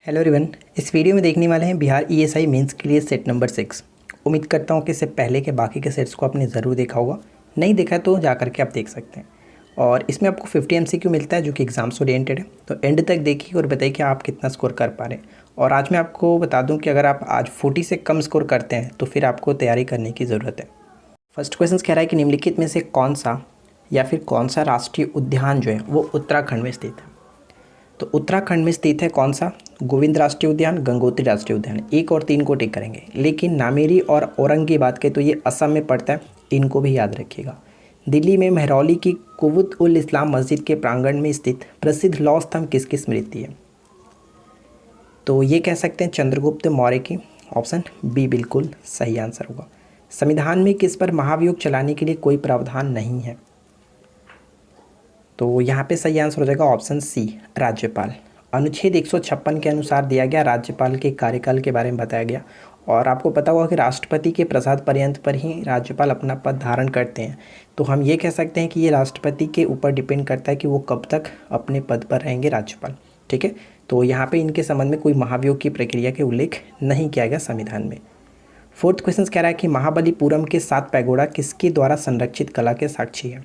Hello everyone, इस video में देखने वाले हैं बिहार ईएसआई मेंस के लिए सेट नंबर 6। उम्मीद करता हूं कि इससे पहले के बाकी के सेट्स को आपने ज़रूर देखा होगा। नहीं देखा तो जा करके आप देख सकते हैं। और इसमें आपको 50 एमसीक्यू मिलता है जो कि एग्जाम्स ओरिएंटेड है। तो एंड तक देखिए और बताइए कि आप कितना स्कोर कर पा रहे हैं। और आज मैं आपको बता दूँ कि अगर आप आज 40 से कम स्कोर करते हैं तो फिर आपको तैयारी करने की ज़रूरत है। फर्स्ट क्वेश्चन कह रहा है कि निम्नलिखित में से कौन सा या फिर कौन सा राष्ट्रीय उद्यान जो है वो उत्तराखंड में स्थित है। तो उत्तराखंड में स्थित है कौन सा? गोविंद राष्ट्रीय उद्यान, गंगोत्री राष्ट्रीय उद्यान। 1 और 3 को टिक करेंगे। लेकिन नामेरी और औरंग की बात करें तो ये असम में पड़ता है, इनको भी याद रखिएगा। दिल्ली में महरौली की कुवुत उल इस्लाम मस्जिद के प्रांगण में स्थित प्रसिद्ध लौह स्तंभ किसकी स्मृति है? तो ये कह सकते हैं चंद्रगुप्त मौर्य की। ऑप्शन बी बिल्कुल सही आंसर होगा। संविधान में किस पर महाभियोग चलाने के लिए कोई प्रावधान नहीं है? तो यहाँ पे सही आंसर हो जाएगा ऑप्शन सी, राज्यपाल। अनुच्छेद 156 के अनुसार दिया गया राज्यपाल के कार्यकाल के बारे में बताया गया। और आपको पता होगा कि राष्ट्रपति के प्रसाद पर्यंत पर ही राज्यपाल अपना पद धारण करते हैं। तो हम ये कह सकते हैं कि ये राष्ट्रपति के ऊपर डिपेंड करता है कि वो कब तक अपने पद पर रहेंगे राज्यपाल। ठीक है, तो यहाँ पे इनके संबंध में कोई महाभियोग की प्रक्रिया के उल्लेख नहीं किया गया संविधान में। फोर्थ क्वेश्चन कह रहा है कि महाबलीपुरम के 7 पैगोडा किसके द्वारा संरक्षित कला के साक्षी है?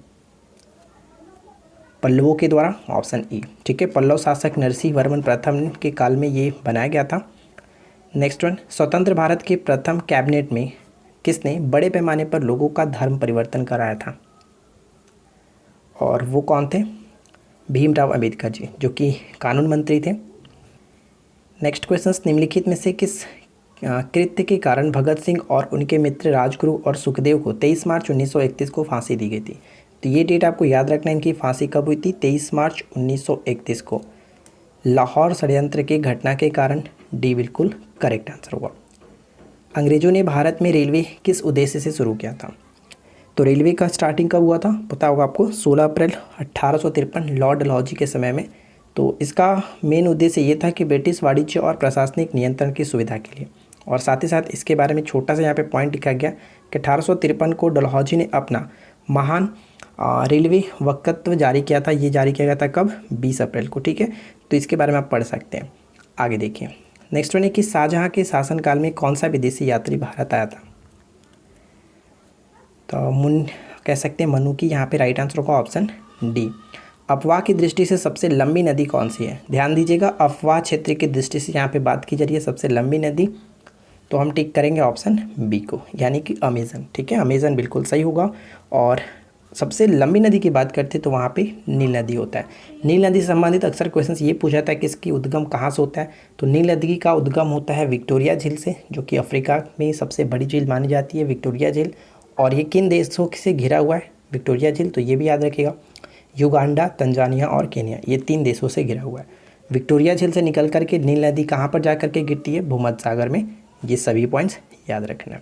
पल्लवों के द्वारा। Option E. ठीक है, पल्लव शासक नरसिंह वर्मन प्रथम के काल में ये बनाया गया था। नेक्स्ट वन, स्वतंत्र भारत के प्रथम कैबिनेट में किसने बड़े पैमाने पर लोगों का धर्म परिवर्तन कराया था? और वो कौन थे? भीमराव अंबेडकर जी, जो कि कानून मंत्री थे। नेक्स्ट क्वेश्चन, निम्नलिखित में से किस कृत्य के कारण भगत सिंह और उनके मित्र राजगुरु और सुखदेव को 23 मार्च 1931 को फांसी दी गई थी? तो ये डेट आपको याद रखना है, इनकी फांसी कब हुई थी? 23 मार्च 1931 को। लाहौर षड्यंत्र की घटना के कारण। डी बिल्कुल करेक्ट आंसर होगा। अंग्रेजों ने भारत में रेलवे किस उद्देश्य से शुरू किया था? तो रेलवे का स्टार्टिंग कब हुआ था पता होगा आपको? 16 अप्रैल 1853 लॉर्ड डलहौजी के समय में। तो इसका मेन उद्देश्य ये था कि ब्रिटिश वाणिज्य और प्रशासनिक नियंत्रण की सुविधा के लिए। और साथ ही साथ इसके बारे में छोटा सा यहाँ पे पॉइंट लिखा गया कि 1853 को डलहौजी ने अपना महान रेलवे वक्तव्य जारी किया था। ये जारी किया गया था कब? 20 अप्रैल को। ठीक है, तो इसके बारे में आप पढ़ सकते हैं। आगे देखिए, नेक्स्ट वन है कि शाहजहाँ के शासनकाल में कौन सा विदेशी यात्री भारत आया था? तो कह सकते हैं मनु की। यहाँ पे राइट आंसर होगा ऑप्शन डी। अफवाह की दृष्टि से सबसे लंबी नदी कौन सी है? ध्यान दीजिएगा, अफवाह क्षेत्र की दृष्टि से यहाँ पे बात की जा रही है सबसे लंबी नदी। तो हम टिक करेंगे ऑप्शन बी को, यानी कि अमेजन। ठीक है, अमेजन बिल्कुल सही होगा। और सबसे लंबी नदी की बात करते तो वहाँ पे नील नदी होता है। नील नदी से संबंधित अक्सर क्वेश्चंस ये पूछा था कि इसकी उद्गम कहाँ से होता है। तो नील नदी का उद्गम होता है विक्टोरिया झील से, जो कि अफ्रीका में सबसे बड़ी झील मानी जाती है विक्टोरिया झील। और ये किन देशों से घिरा हुआ है विक्टोरिया झील? तो ये भी याद रखिएगा, युगांडा, तंजानिया और केन्या, ये 3 देशों से घिरा हुआ है। विक्टोरिया झील से निकल करके नील नदी कहाँ पर जा करके गिरती है? भूमध्य सागर में। ये सभी पॉइंट्स याद रखना।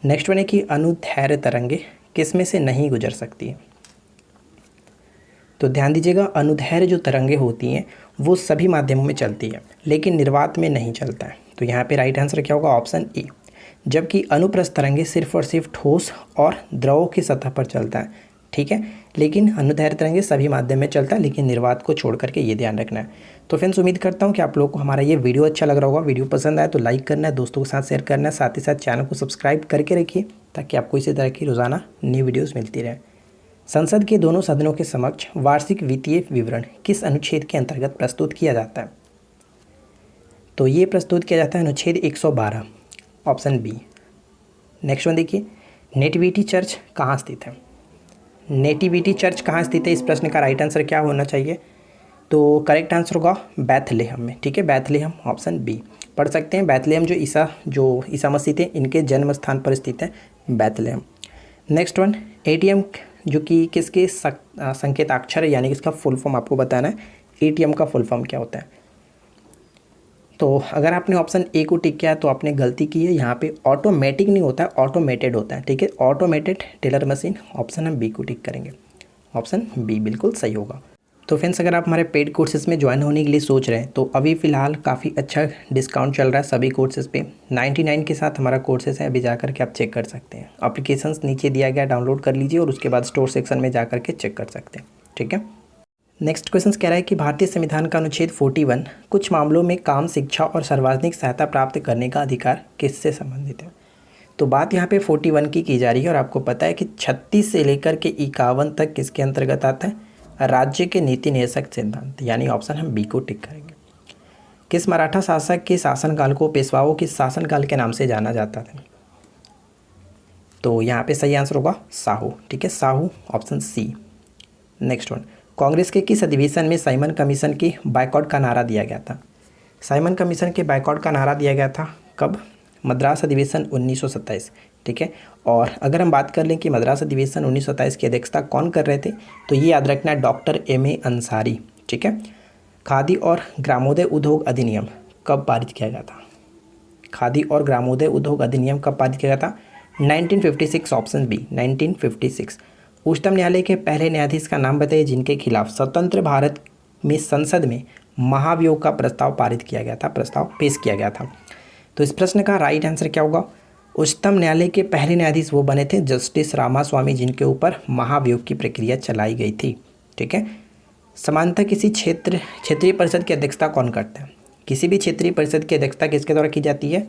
नेक्स्ट वन है कि अनुदैर्घ्य तरंगे किस में से नहीं गुजर सकती है? तो ध्यान दीजिएगा, अनुदैर्घ्य जो तरंगे होती हैं वो सभी माध्यमों में चलती है, लेकिन निर्वात में नहीं चलता है। तो यहाँ पे राइट आंसर क्या होगा? Option A. जबकि अनुप्रस्थ तरंगे सिर्फ और सिर्फ ठोस और द्रव की सतह पर चलता है। ठीक है, लेकिन अनुदैर्घ्य तरंगे सभी माध्यम में चलता है, लेकिन निर्वात को छोड़ करके ये ध्यान रखना है। तो फ्रेंड्स, उम्मीद करता हूँ कि आप लोगों को हमारा ये वीडियो अच्छा लग रहा होगा। वीडियो पसंद आए तो लाइक करना है, दोस्तों के साथ शेयर करना है, साथ ही साथ चैनल को सब्सक्राइब करके रखिए ताकि आपको इसी तरह की रोज़ाना न्यू वीडियोज़ मिलती रहे। संसद के दोनों सदनों के समक्ष वार्षिक वित्तीय विवरण किस अनुच्छेद के अंतर्गत प्रस्तुत किया जाता है? तो ये प्रस्तुत किया जाता है अनुच्छेद 112, ऑप्शन बी। नेक्स्ट वन देखिए, नेटिविटी चर्च कहाँ स्थित है? नेटिविटी चर्च कहाँ स्थित है, इस प्रश्न का राइट आंसर क्या होना चाहिए? तो करेक्ट आंसर होगा बैथलेहम में। ठीक है, बैथलेहम, ऑप्शन बी। पढ़ सकते हैं बैथलेहम जो ईसा मसीह थे इनके जन्म स्थान पर स्थित है बैथलेहम। नेक्स्ट वन, एटीएम जो कि किसके संकेताक्षर है, यानी कि इसका फुल फॉर्म आपको बताना है। एटीएम का फुल फॉर्म क्या होता है? तो अगर आपने ऑप्शन ए को टिक किया तो आपने गलती की है। यहाँ पे ऑटोमेटिक नहीं होता है, ऑटोमेटेड होता है। ठीक है, ऑटोमेटेड टेलर मशीन। ऑप्शन हम बी को टिक करेंगे, ऑप्शन बी बिल्कुल सही होगा। तो फ्रेंड्स, अगर आप हमारे पेड कोर्सेज़ में ज्वाइन होने के लिए सोच रहे हैं तो अभी फ़िलहाल काफ़ी अच्छा डिस्काउंट चल रहा है सभी कोर्सेज़ पे। 99 के साथ हमारा कोर्सेज़ है, अभी जा करके आप चेक कर सकते हैं। एप्लीकेशंस नीचे दिया गया, डाउनलोड कर लीजिए और उसके बाद स्टोर सेक्शन में जा करके चेक कर सकते हैं। ठीक है, नेक्स्ट क्वेश्चन कह रहा है कि भारतीय संविधान का अनुच्छेद 41 कुछ मामलों में काम, शिक्षा और सार्वजनिक सहायता प्राप्त करने का अधिकार किससे संबंधित है। तो बात यहाँ पे 41 की जा रही है और आपको पता है कि 36 से लेकर के 51 तक किसके अंतर्गत आता है, राज्य के नीति निर्देशक सिद्धांत, यानी ऑप्शन हम बी को टिक करेंगे। किस मराठा शासक के शासनकाल को पेशवाओं के शासनकाल के नाम से जाना जाता था। तो यहाँ पे सही आंसर होगा साहू, ठीक है, Sahu, option C. Next one, Congress के किस अधिवेशन में साइमन कमीशन के बायकॉट का नारा दिया गया था। साइमन कमीशन के बायकॉट का नारा दिया गया था कब, मद्रास अधिवेशन 1927, ठीक है। और अगर हम बात कर लें कि मद्रास अधिवेशन 1927 की अध्यक्षता कौन कर रहे थे, तो ये याद रखना है डॉक्टर M.A. अंसारी, ठीक है। खादी और ग्रामोदय उद्योग अधिनियम कब पारित किया गया था। खादी और ग्रामोदय उद्योग अधिनियम कब पारित किया गया था, 1956, ऑप्शन बी, 1956। उच्चतम न्यायालय के पहले न्यायाधीश का नाम बताइए जिनके खिलाफ स्वतंत्र भारत में संसद में महाभियोग का प्रस्ताव पारित किया गया था, प्रस्ताव पेश किया गया था। तो इस प्रश्न का राइट आंसर क्या होगा, उच्चतम न्यायालय के पहले न्यायाधीश वो बने थे जस्टिस रामास्वामी, जिनके ऊपर महाभियोग की प्रक्रिया चलाई गई थी, ठीक है। समानतः किसी क्षेत्रीय परिषद की अध्यक्षता कौन करता है। किसी भी क्षेत्रीय परिषद की अध्यक्षता किसके द्वारा की जाती है,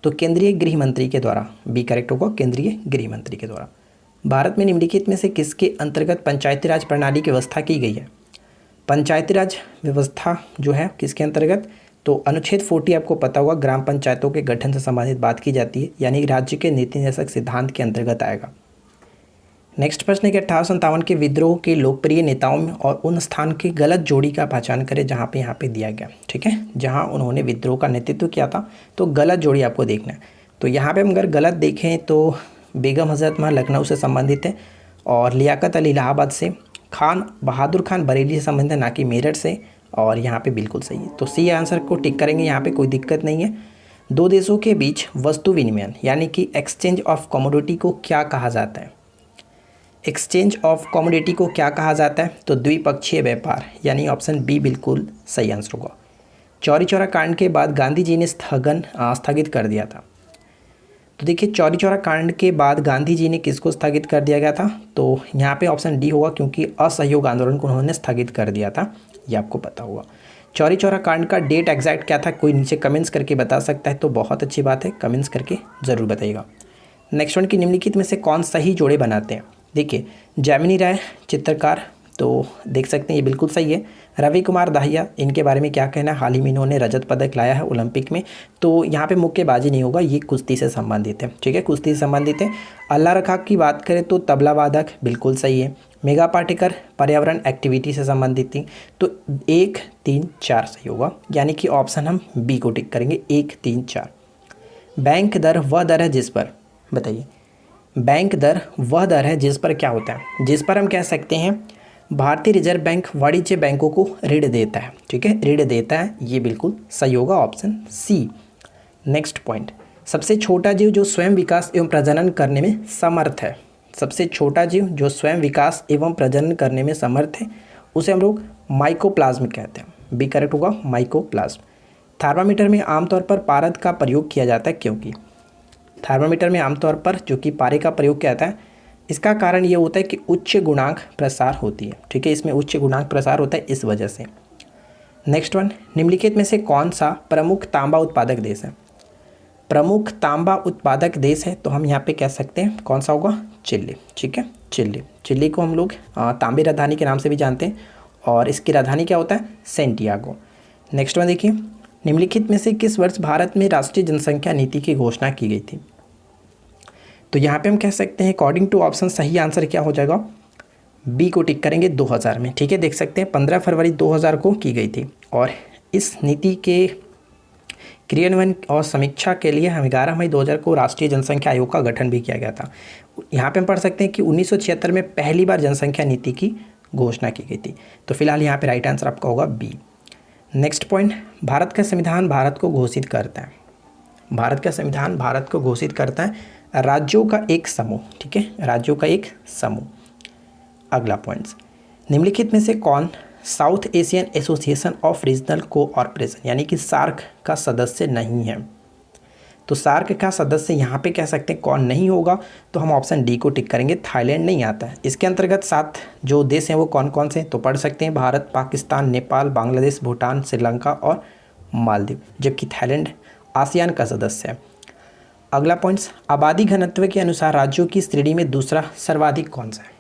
तो केंद्रीय गृह मंत्री के द्वारा, बी करेक्ट होगा, केंद्रीय गृह मंत्री के द्वारा। भारत में निम्नलिखित में से किसके अंतर्गत पंचायती राज प्रणाली की व्यवस्था की गई है। पंचायती राज व्यवस्था जो है किसके अंतर्गत, तो अनुच्छेद 40 आपको पता होगा, ग्राम पंचायतों के गठन से संबंधित बात की जाती है, यानी राज्य के नीति निर्देशक सिद्धांत के अंतर्गत आएगा। नेक्स्ट प्रश्न है कि 1857 के विद्रोह के लोकप्रिय नेताओं में और उन स्थान की गलत जोड़ी का पहचान करें जहाँ पे यहाँ पे दिया गया, ठीक है, जहाँ उन्होंने विद्रोह का नेतृत्व किया था। तो गलत जोड़ी आपको देखना है। तो यहाँ पे हम अगर गलत देखें तो बेगम हज़रत महल लखनऊ से संबंधित है और लियाकत अली इलाहाबाद से, खान बहादुर खान बरेली से संबंधित है, ना कि मेरठ से, और यहाँ पे बिल्कुल सही है। तो सी आंसर को टिक करेंगे, यहाँ पे कोई दिक्कत नहीं है। दो देशों के बीच वस्तु विनिमय यानी कि एक्सचेंज ऑफ कमोडिटी को क्या कहा जाता है। एक्सचेंज ऑफ कमोडिटी को क्या कहा जाता है, तो द्विपक्षीय व्यापार, यानी ऑप्शन बी बिल्कुल सही आंसर होगा। चौरी चौरा कांड के बाद गांधी जी ने स्थगित कर दिया था। तो देखिए चौरी चौरा कांड के बाद गांधी जी ने किसको स्थगित कर दिया गया था, तो यहाँ पे ऑप्शन डी होगा, क्योंकि असहयोग आंदोलन को उन्होंने स्थगित कर दिया था, ये आपको पता होगा। चौरी चौरा कांड का डेट एग्जैक्ट क्या था, कोई नीचे कमेंट्स करके बता सकता है तो बहुत अच्छी बात है, कमेंट्स करके ज़रूर बताइएगा। नेक्स्ट वन की निम्नलिखित में से कौन सही जोड़े बनाते हैं। देखिए जैमिनी राय चित्रकार, तो देख सकते हैं ये बिल्कुल सही है। रवि कुमार दाहिया, इनके बारे में क्या कहना है, हाल ही में इन्होंने रजत पदक लाया है ओलंपिक में। तो यहाँ पे मुक्केबाजी नहीं होगा, ये कुश्ती से संबंधित है, ठीक है, कुश्ती से संबंधित है। अल्लाह रखा की बात करें तो तबला वादक, बिल्कुल सही है। मेघा पाटेकर पर्यावरण एक्टिविटी से संबंधित थी। तो 1, 3, 4 सही होगा, यानी कि ऑप्शन हम बी को टिक करेंगे, 1, 3, 4। बैंक दर वह दर है जिस पर, बताइए, बैंक दर वह दर है जिस पर क्या होता है, जिस पर हम कह सकते हैं भारतीय रिजर्व बैंक वाणिज्य बैंकों को ऋण देता है, ठीक है, ऋण देता है, ये बिल्कुल सही होगा, ऑप्शन सी। नेक्स्ट पॉइंट, सबसे छोटा जीव जो स्वयं विकास एवं प्रजनन करने में समर्थ है। सबसे छोटा जीव जो स्वयं विकास एवं प्रजनन करने में समर्थ है उसे हम लोग माइकोप्लाज्म कहते हैं, बी करेक्ट होगा, माइकोप्लाज्म। थर्मामीटर में आमतौर पर पारद का प्रयोग किया जाता है, क्योंकि थर्मामीटर में आमतौर पर जो कि पारे का प्रयोग किया जाता है, इसका कारण ये होता है कि उच्च गुणांक प्रसार होती है, ठीक है, इसमें उच्च गुणांक प्रसार होता है इस वजह से। नेक्स्ट वन, निम्नलिखित में से कौन सा प्रमुख तांबा उत्पादक देश है। प्रमुख तांबा उत्पादक देश है तो हम यहाँ पे कह सकते हैं कौन सा होगा, चिली, ठीक है, चिली। चिली को हम लोग तांबे राजधानी के नाम से भी जानते हैं और इसकी राजधानी क्या होता है, सेंटियागो। नेक्स्ट वन देखिए, निम्नलिखित में से किस वर्ष भारत में राष्ट्रीय जनसंख्या नीति की घोषणा की गई थी। तो यहाँ पे हम कह सकते हैं अकॉर्डिंग टू ऑप्शन सही आंसर क्या हो जाएगा, बी को टिक करेंगे, 2000 में, ठीक है। देख सकते हैं 15 फरवरी 2000 को की गई थी और इस नीति के क्रियान्वयन और समीक्षा के लिए हम 11 मई 2000 को राष्ट्रीय जनसंख्या आयोग का गठन भी किया गया था। यहाँ पे हम पढ़ सकते हैं कि 1976 में पहली बार जनसंख्या नीति की घोषणा की गई थी। तो फिलहाल यहाँ पे राइट आंसर आपका होगा बी। नेक्स्ट पॉइंट, भारत का संविधान भारत को घोषित करता है। भारत का संविधान भारत को घोषित करता है राज्यों का एक समूह, ठीक है, राज्यों का एक समूह। अगला पॉइंट्स, निम्नलिखित में से कौन south Asian association of regional cooperation यानी कि सार्क का सदस्य नहीं है। तो सार्क का सदस्य यहाँ पे कह सकते हैं कौन नहीं होगा, तो हम ऑप्शन डी को टिक करेंगे, थाईलैंड नहीं आता है। इसके अंतर्गत 7 जो देश हैं वो कौन कौन से, तो पढ़ सकते हैं भारत, पाकिस्तान, नेपाल, बांग्लादेश, भूटान, श्रीलंका और मालदीव, जबकि थाईलैंड आसियान का सदस्य है। अगला पॉइंट्स, आबादी घनत्व के अनुसार राज्यों की श्रेणी में दूसरा सर्वाधिक कौन सा है।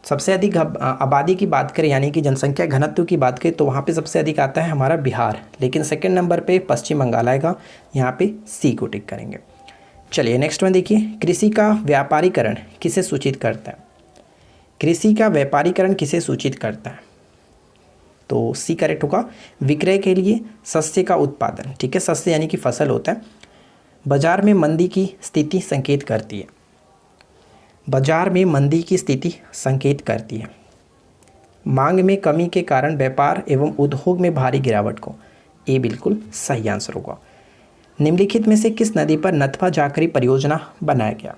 सबसे अधिक आबादी की बात करें यानी कि जनसंख्या घनत्व की बात करें तो वहाँ पे सबसे अधिक आता है हमारा बिहार, लेकिन सेकंड नंबर पे पश्चिम बंगाल आएगा, यहाँ पे सी को टिक करेंगे। चलिए नेक्स्ट वन देखिए, कृषि का व्यापारीकरण किसे सूचित करता है। कृषि का व्यापारीकरण किसे सूचित करता है, तो सी करेक्ट होगा, विक्रय के लिए शस्य का उत्पादन, ठीक है, शस्य यानी कि फसल होता है। बाजार में मंदी की स्थिति संकेत करती है, बाजार में मंदी की स्थिति संकेत करती है। मांग में कमी के कारण व्यापार एवं उद्योग में भारी गिरावट को, ये बिल्कुल सही आंसर होगा। निम्नलिखित में से किस नदी पर नथपा जाखरी परियोजना बनाया गया।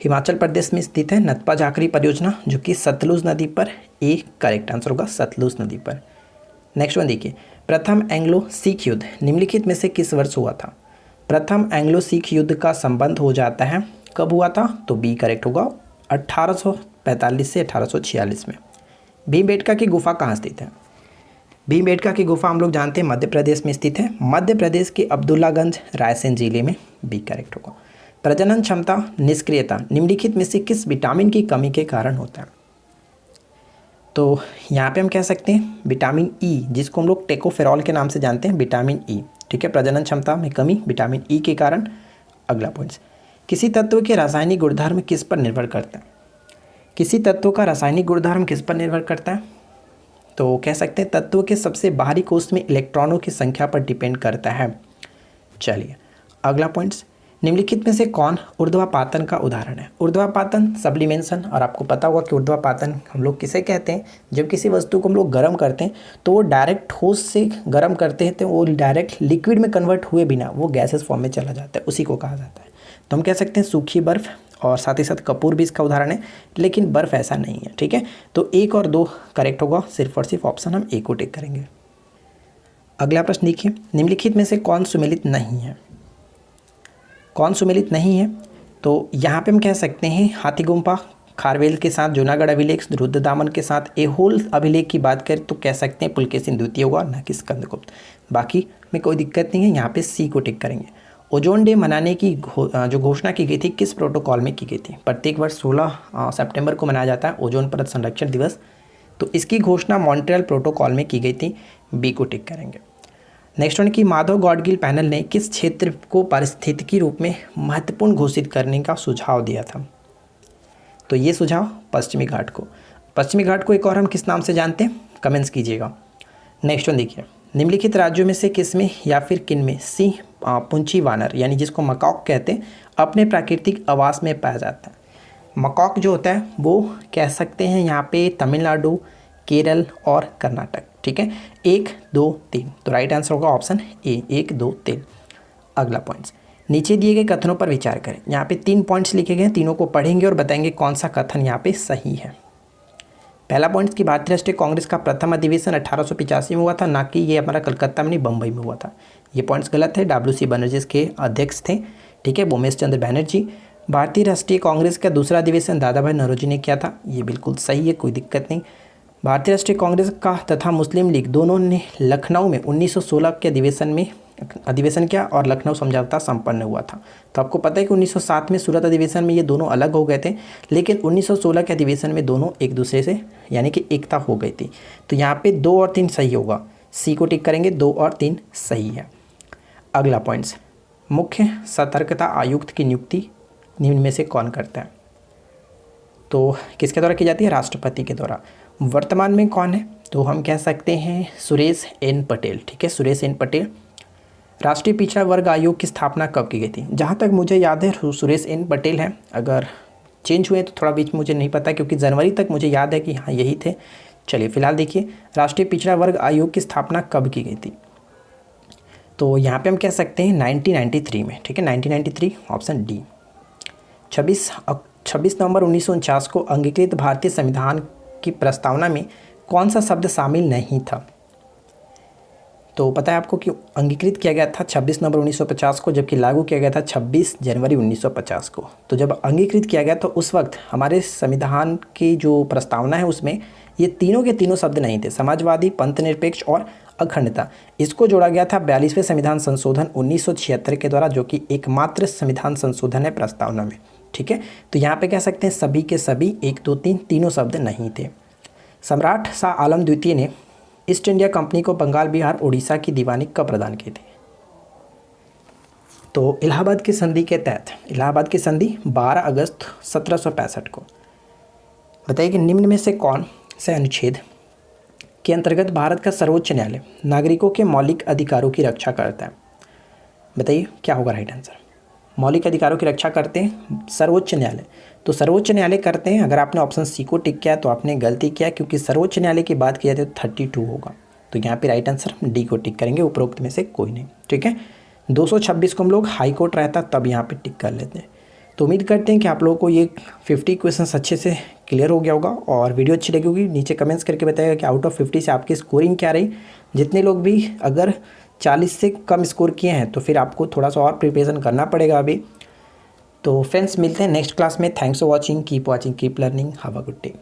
हिमाचल प्रदेश में स्थित है नथपा जाखरी परियोजना, जो कि सतलुज नदी पर, एक करेक्ट आंसर होगा सतलुज नदी पर। नेक्स्ट वन देखिए, प्रथम एंग्लो सिख युद्ध निम्नलिखित में से किस वर्ष हुआ था। प्रथम एंग्लो सिख युद्ध का संबंध हो जाता है कब हुआ था, तो बी करेक्ट होगा 1845 से 1846 में। भीमबेटका की गुफा कहाँ स्थित है। भीमबेटका की गुफा हम लोग जानते हैं मध्य प्रदेश में स्थित है, मध्य प्रदेश के अब्दुल्लागंज रायसेन जिले में, बी करेक्ट होगा। प्रजनन क्षमता निष्क्रियता निम्नलिखित में से किस विटामिन की कमी के कारण होता है, तो यहाँ पे हम कह सकते हैं विटामिन ई, जिसको हम लोग टेकोफेरॉल के नाम से जानते हैं, विटामिन ई, ठीक है, प्रजनन क्षमता में कमी विटामिन ई के कारण। अगला पॉइंट्स, किसी तत्व के रासायनिक गुणधर्म किस पर निर्भर करता है। किसी तत्व का रासायनिक गुणधर्म किस पर निर्भर करता है, तो कह सकते हैं तत्व के सबसे बाहरी कोष में इलेक्ट्रॉनों की संख्या पर डिपेंड करता है। चलिए अगला पॉइंट्स, निम्नलिखित में से कौन ऊर्ध्वापातन का उदाहरण है। ऊर्ध्वापातन सब्लिमेशन, और आपको पता होगा कि ऊर्ध्वापातन हम लोग किसे कहते हैं, जब किसी वस्तु को हम लोग गर्म करते हैं तो वो डायरेक्ट ठोस से गर्म करते हैं तो वो डायरेक्ट लिक्विड में कन्वर्ट हुए बिना वो गैसेस फॉर्म में चला जाता है, उसी को कहा जाता है। तो हम कह सकते हैं सूखी बर्फ़, और साथ ही साथ कपूर भी इसका उदाहरण है, लेकिन बर्फ़ ऐसा नहीं है, ठीक है। तो 1 और 2 करेक्ट होगा, सिर्फ और सिर्फ ऑप्शन हम ए को टिक करेंगे। अगला प्रश्न देखिए, निम्नलिखित में से कौन सुमेलित नहीं है। कौन सुमेलित नहीं है, तो यहाँ पे हम कह सकते हैं हाथीगुम्फा खारवेल के साथ जूनागढ़ अभिलेख, रुद्रदामन के साथ एहोल अभिलेख की बात करें तो कह सकते हैं पुलकेशिन द्वितीय होगा, न कि स्कंदगुप्त। बाकी में कोई दिक्कत नहीं है, यहाँ पे सी को टिक करेंगे। ओजोन डे मनाने की जो घोषणा की गई थी किस प्रोटोकॉल में की गई थी। प्रत्येक वर्ष 16 सितंबर को मनाया जाता है ओजोन परत संरक्षण दिवस, तो इसकी घोषणा मॉन्ट्रियल प्रोटोकॉल में की गई थी, बी को टिक करेंगे। नेक्स्ट वन की माधव गॉडगिल पैनल ने किस क्षेत्र को पारिस्थितिकी रूप में महत्वपूर्ण घोषित करने का सुझाव दिया था, तो ये सुझाव पश्चिमी घाट को। पश्चिमी घाट को एक और हम किस नाम से जानते हैं, कमेंट्स कीजिएगा। नेक्स्ट वन देखिए, निम्नलिखित राज्यों में से किस में या फिर किन में सिंह पुंछी वानर यानी जिसको मकॉक कहते हैं अपने प्राकृतिक आवास में पाया जाता है। मकॉक जो होता है वो कह सकते हैं यहाँ पे तमिलनाडु, केरल और कर्नाटक, ठीक है। 1 2 3, तो राइट आंसर होगा ऑप्शन ए, 1 2 3। अगला पॉइंट्स, नीचे दिए गए कथनों पर विचार करें। यहाँ पे 3 पॉइंट्स लिखे गए हैं, तीनों को पढ़ेंगे और बताएंगे कौन सा कथन यहाँ पे सही है। पहला पॉइंट कि भारतीय राष्ट्रीय कांग्रेस का प्रथम अधिवेशन 1885 में हुआ था, ना कि ये हमारा कलकत्ता में नहीं बम्बई में हुआ था। ये पॉइंट्स गलत है, WC बनर्जी इसके अध्यक्ष थे, ठीक है, भूमेश चंद्र बैनर्जी। भारतीय राष्ट्रीय कांग्रेस का दूसरा अधिवेशन दादा भाई नौरोजी ने किया था, ये बिल्कुल सही है, कोई दिक्कत नहीं। भारतीय राष्ट्रीय कांग्रेस का तथा मुस्लिम लीग दोनों ने लखनऊ में 1916 के अधिवेशन किया और लखनऊ समझौता संपन्न हुआ था। तो आपको पता है कि 1907 में सूरत अधिवेशन में ये दोनों अलग हो गए थे, लेकिन 1916 के अधिवेशन में दोनों एक दूसरे से यानी कि एकता हो गई थी। तो यहाँ पे 2 और 3 सही होगा, सी को टिक करेंगे, 2 और 3 सही है। अगला पॉइंट्स, मुख्य सतर्कता आयुक्त की नियुक्ति निम्न में से कौन करता है, तो किसके द्वारा की जाती है, राष्ट्रपति के द्वारा। वर्तमान में कौन है, तो हम कह सकते हैं सुरेश एन पटेल, ठीक है, सुरेश एन पटेल। राष्ट्रीय पिछड़ा वर्ग आयोग की स्थापना कब की गई थी, जहाँ तक मुझे याद है सुरेश एन पटेल हैं, अगर चेंज हुए तो थोड़ा बीच में मुझे नहीं पता, क्योंकि जनवरी तक मुझे याद है कि हाँ यही थे। चलिए फिलहाल देखिए, राष्ट्रीय पिछड़ा वर्ग आयोग की स्थापना कब की गई थी, तो यहाँ पे हम कह सकते हैं 1993 में, ठीक है, 1993 ऑप्शन डी। 26 नवंबर 1949 को अंगीकृत भारतीय संविधान की प्रस्तावना में कौन सा शब्द शामिल नहीं था, तो पता है आपको कि अंगीकृत किया गया था 26 नवंबर 1950 को, जबकि लागू किया गया था 26 जनवरी 1950 को। तो जब अंगीकृत किया गया तो उस वक्त हमारे संविधान की जो प्रस्तावना है उसमें ये तीनों के तीनों शब्द नहीं थे, समाजवादी, पंथनिरपेक्ष और अखंडता। इसको जोड़ा गया था 42वें संविधान संशोधन 1976 के द्वारा, जो कि एकमात्र संविधान संशोधन है प्रस्तावना में। ठीक है, तो यहाँ पे कह सकते हैं सभी के सभी 1 2 3 तीनों शब्द नहीं थे। सम्राट शाह आलम द्वितीय ने ईस्ट इंडिया कंपनी को बंगाल, बिहार, उड़ीसा की दीवानी कब प्रदान की थी? तो इलाहाबाद की संधि के तहत, इलाहाबाद की संधि 12 अगस्त 1765 को। बताइए कि निम्न में से कौन से अनुच्छेद के अंतर्गत भारत का सर्वोच्च न्यायालय नागरिकों के मौलिक अधिकारों की रक्षा करता है? बताइए क्या होगा राइट आंसर। मौलिक अधिकारों की रक्षा करते हैं सर्वोच्च न्यायालय। तो सर्वोच्च न्यायालय करते हैं। अगर आपने ऑप्शन सी को टिक किया तो आपने गलती किया, क्योंकि सर्वोच्च न्यायालय की बात की जाती है तो 32 होगा। तो यहाँ पे राइट आंसर हम डी को टिक करेंगे, उपरोक्त में से कोई नहीं। ठीक है, 226 को हम लोग हाई कोर्ट रहता तब यहाँ पे टिक कर लेते हैं। तो उम्मीद करते हैं कि आप लोगों को ये 50 क्वेश्चन अच्छे से क्लियर हो गया होगा, और वीडियो अच्छी लगी होगी। नीचे कमेंट्स करके बताइएगा कि आउट ऑफ 50 से आपकी स्कोरिंग क्या रही। जितने लोग भी अगर 40 से कम स्कोर किए हैं तो फिर आपको थोड़ा सा और प्रिपरेशन करना पड़ेगा अभी। तो फ्रेंड्स मिलते हैं नेक्स्ट क्लास में। Thanks for watching, keep learning, have a good day.